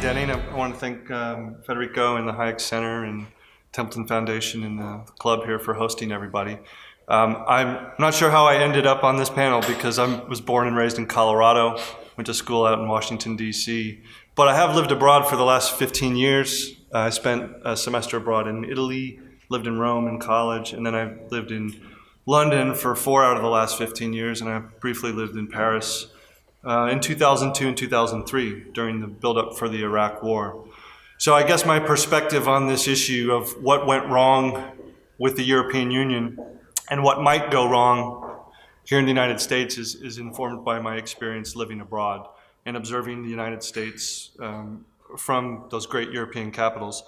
Denning. I want to thank Federico and the Hayek Center and Templeton Foundation and the club here for hosting everybody. I'm not sure how I ended up on this panel because I was born and raised in Colorado, went to school out in Washington, D.C., but I have lived abroad for the last 15 years. I spent a semester abroad in Italy, lived in Rome in college, and then I lived in London for 4 out of the last 15 years, and I briefly lived in Paris in 2002 and 2003 during the build-up for the Iraq War. So I guess my perspective on this issue of what went wrong with the European Union and what might go wrong here in the United States is informed by my experience living abroad and observing the United States from those great European capitals.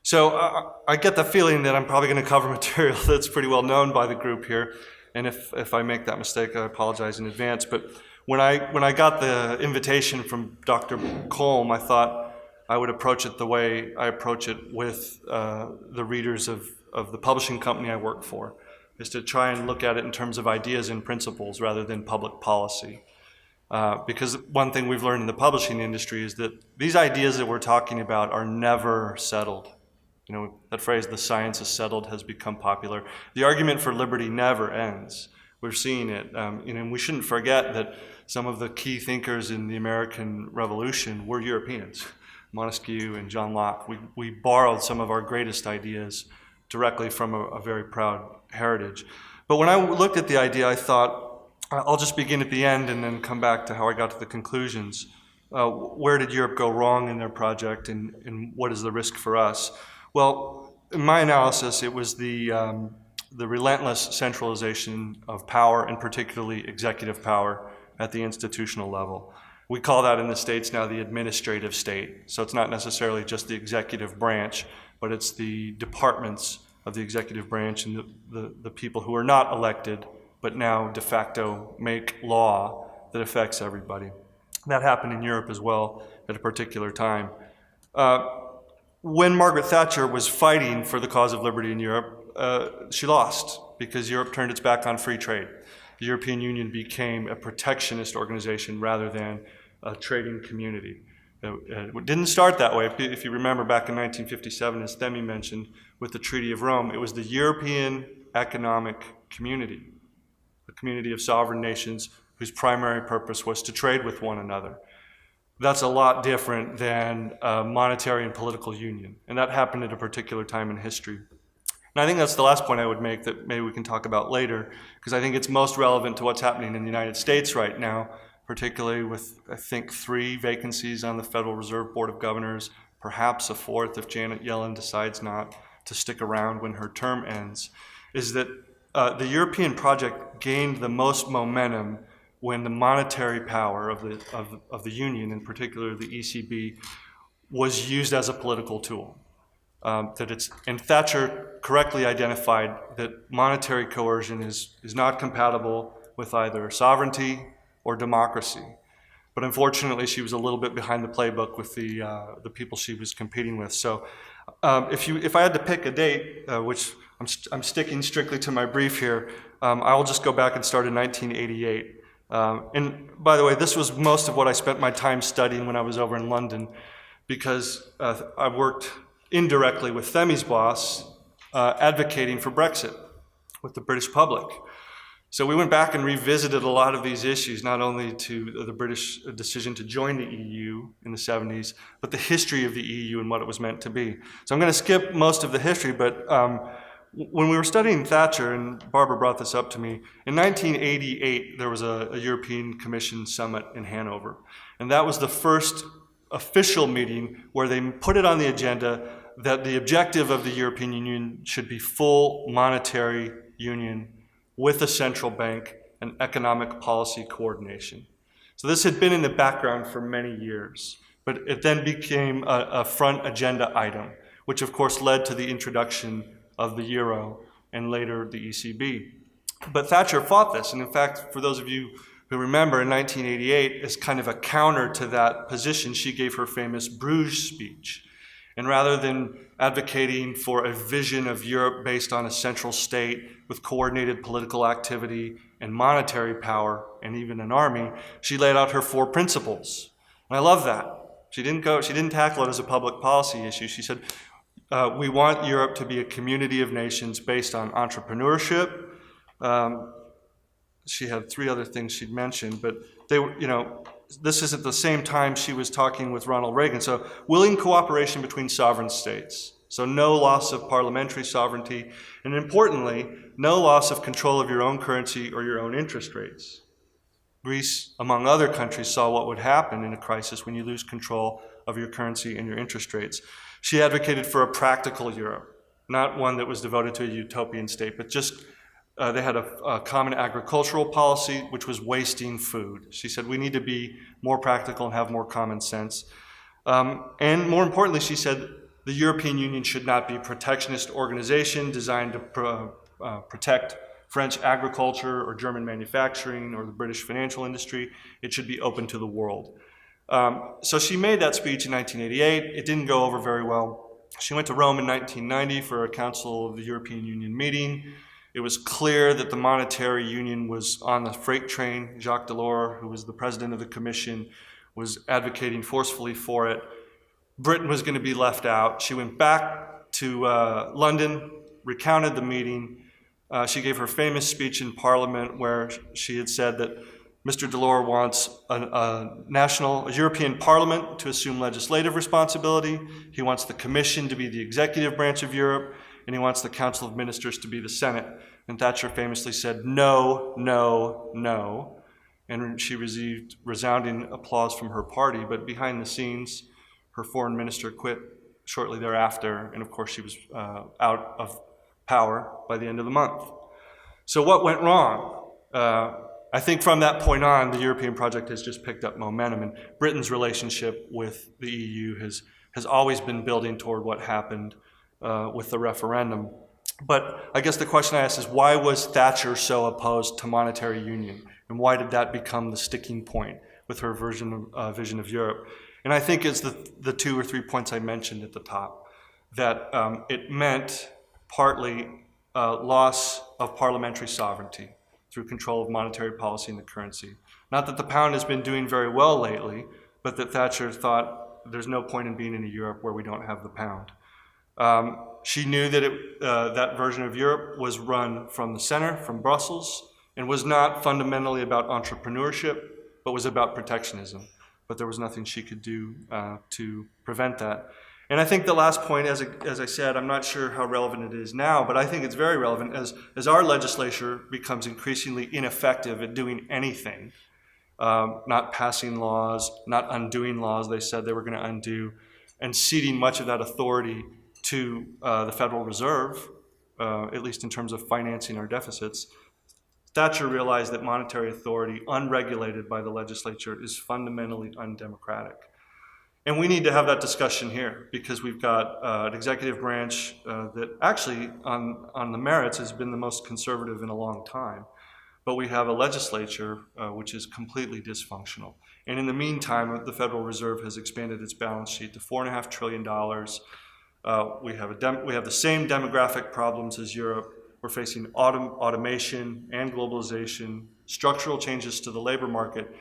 So I get the feeling that I'm probably going to cover material that's pretty well known by the group here, and if I make that mistake, I apologize in advance. But when I got the invitation from Dr. Colm, I thought I would approach it the way I approach it with the readers of the publishing company I work for, is to try and look at it in terms of ideas and principles rather than public policy. Because one thing we've learned in the publishing industry is that these ideas that we're talking about are never settled. You know, that phrase, the science is settled, has become popular. The argument for liberty never ends. We're seeing it. And we shouldn't forget that some of the key thinkers in the American Revolution were Europeans. Montesquieu and John Locke. We borrowed some of our greatest ideas directly from a very proud heritage. But when I looked at the idea, I thought, I'll just begin at the end and then come back to how I got to the conclusions. Where did Europe go wrong in their project, and what is the risk for us? Well, in my analysis, it was the relentless centralization of power, and particularly executive power at the institutional level. We call that in the States now the administrative state. So it's not necessarily just the executive branch, but it's the departments of the executive branch and the people who are not elected, but now de facto make law that affects everybody. That happened in Europe as well at a particular time. When Margaret Thatcher was fighting for the cause of liberty in Europe, she lost because Europe turned its back on free trade. The European Union became a protectionist organization rather than a trading community. It didn't start that way. If you remember back in 1957, as Themi mentioned, with the Treaty of Rome, it was the European Economic Community, a community of sovereign nations whose primary purpose was to trade with one another. That's a lot different than a monetary and political union, and that happened at a particular time in history. And I think that's the last point I would make that maybe we can talk about later, because I think it's most relevant to what's happening in the United States right now, particularly with, I think, 3 vacancies on the Federal Reserve Board of Governors, perhaps a 4th if Janet Yellen decides not to stick around when her term ends, is that the European project gained the most momentum when the monetary power of the Union, in particular the ECB, was used as a political tool. And Thatcher correctly identified that monetary coercion is not compatible with either sovereignty or democracy. But unfortunately, she was a little bit behind the playbook with the people she was competing with. So if I had to pick a date, which I'm sticking strictly to my brief here, I'll just go back and start in 1988. And by the way, this was most of what I spent my time studying when I was over in London, because I worked indirectly with Themi's boss, advocating for Brexit with the British public. So we went back and revisited a lot of these issues, not only to the British decision to join the EU in the 70s, but the history of the EU and what it was meant to be. So I'm going to skip most of the history, but when we were studying Thatcher, and Barbara brought this up to me, in 1988 there was a European Commission summit in Hanover. And that was the first official meeting where they put it on the agenda that the objective of the European Union should be full monetary union with a central bank and economic policy coordination. So this had been in the background for many years, but it then became a front agenda item, which of course led to the introduction of the euro and later the ECB. But Thatcher fought this, and in fact, for those of you who remember, in 1988, as kind of a counter to that position, she gave her famous Bruges speech. And rather than advocating for a vision of Europe based on a central state with coordinated political activity and monetary power and even an army, she laid out her 4 principles. And I love that. She didn't tackle it as a public policy issue. She said, we want Europe to be a community of nations based on entrepreneurship. She had 3 other things she'd mentioned, but they were, this is at the same time she was talking with Ronald Reagan. So willing cooperation between sovereign states. So no loss of parliamentary sovereignty, and importantly, no loss of control of your own currency or your own interest rates. Greece, among other countries, saw what would happen in a crisis when you lose control of your currency and your interest rates. She advocated for a practical Europe, not one that was devoted to a utopian state, but just they had a common agricultural policy which was wasting food. She said we need to be more practical and have more common sense. And more importantly, she said the European Union should not be a protectionist organization designed to protect French agriculture or German manufacturing or the British financial industry. It should be open to the world. So she made that speech in 1988. It didn't go over very well. She went to Rome in 1990 for a Council of the European Union meeting. It was clear that the monetary union was on the freight train. Jacques Delors, who was the president of the Commission, was advocating forcefully for it. Britain was going to be left out. She went back to London, recounted the meeting. She gave her famous speech in Parliament where she had said that Mr. Delors wants a European Parliament to assume legislative responsibility. He wants the Commission to be the executive branch of Europe, and he wants the Council of Ministers to be the Senate. And Thatcher famously said, no, no, no. And she received resounding applause from her party, but behind the scenes, her foreign minister quit shortly thereafter, and of course she was out of power by the end of the month. So what went wrong? I think from that point on, the European project has just picked up momentum, and Britain's relationship with the EU has always been building toward what happened with the referendum. But I guess the question I ask is, why was Thatcher so opposed to monetary union? And why did that become the sticking point with her vision of Europe? And I think it's the 2 or 3 points I mentioned at the top, that it meant partly loss of parliamentary sovereignty through control of monetary policy and the currency. Not that the pound has been doing very well lately, but that Thatcher thought there's no point in being in a Europe where we don't have the pound. She knew that that version of Europe was run from the center, from Brussels, and was not fundamentally about entrepreneurship, but was about protectionism. But there was nothing she could do to prevent that. And I think the last point, as I said, I'm not sure how relevant it is now, but I think it's very relevant as our legislature becomes increasingly ineffective at doing anything, not passing laws, not undoing laws they said they were going to undo, and ceding much of that authority to the Federal Reserve, at least in terms of financing our deficits. Thatcher realized that monetary authority, unregulated by the legislature, is fundamentally undemocratic. And we need to have that discussion here, because we've got an executive branch that actually, on the merits, has been the most conservative in a long time. But we have a legislature which is completely dysfunctional. And in the meantime, the Federal Reserve has expanded its balance sheet to $4.5 trillion. We have the same demographic problems as Europe. We're facing automation and globalization, structural changes to the labor market,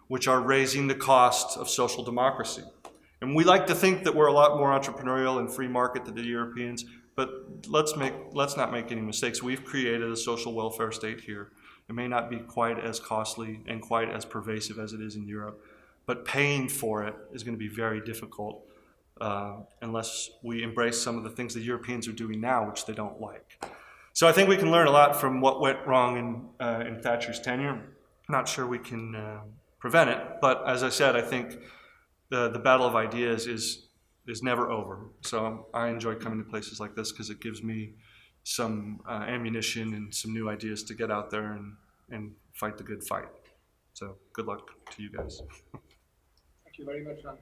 which are raising the cost of social democracy. And we like to think that we're a lot more entrepreneurial and free market than the Europeans, but let's not make any mistakes. We've created a social welfare state here. It may not be quite as costly and quite as pervasive as it is in Europe, but paying for it is going to be very difficult unless we embrace some of the things the Europeans are doing now, which they don't like. So I think we can learn a lot from what went wrong in Thatcher's tenure. Not sure we can prevent it, but as I said, I think the battle of ideas is never over. So I enjoy coming to places like this because it gives me some ammunition and some new ideas to get out there and fight the good fight. So good luck to you guys. Thank you very much, Ron.